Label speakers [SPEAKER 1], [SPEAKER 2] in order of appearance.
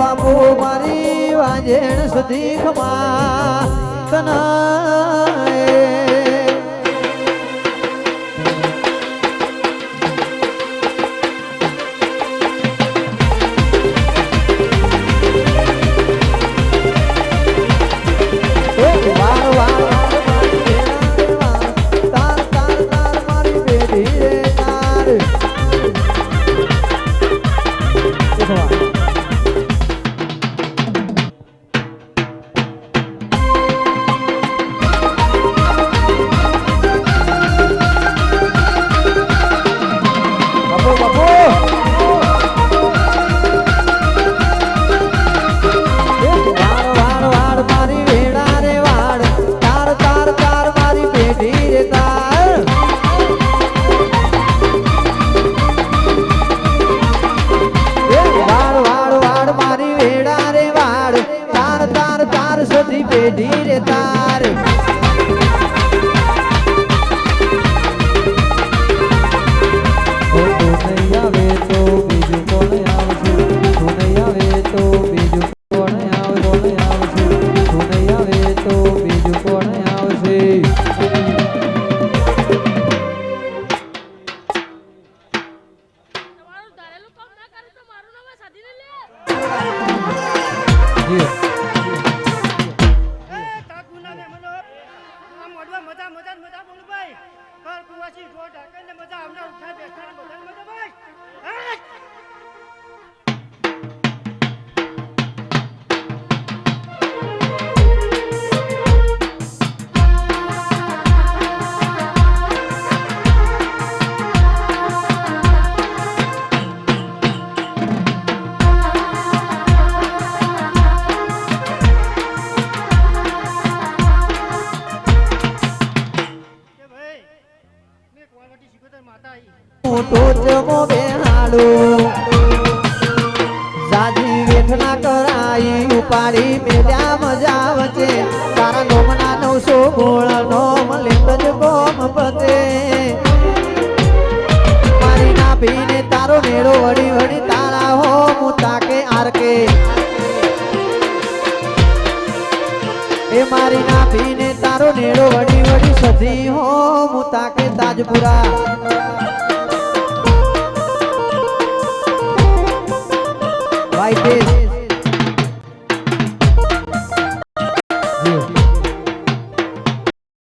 [SPEAKER 1] બાપુ મારી વાજેણ સુધી ખમા તનાય ધીરે તાર તું નહીં આવે તો બીજું કોણ આવશે તું નહીં આવે તો બીજું કોણ આવશે તું નહીં આવે તો બીજું કોણ આવશે
[SPEAKER 2] તમારું ધારેલું કામ ના કરે તો મારું નામ સાધીને લે
[SPEAKER 1] ટોચમો બેહાડો જાજી વેઠના કરાઈ ઉપાડી મેલ્યા મજા વચ્ચે તારા નોમના 900 ગોળ નોમ લેત જ ગોમ પતે મારી ના પીને તારો નેડો વડી વડી તારા હો મુતાકે આરકે એ મારી ના પીને તારો નેડો વડી વડી સધી હો મુતાકે તાજપુરા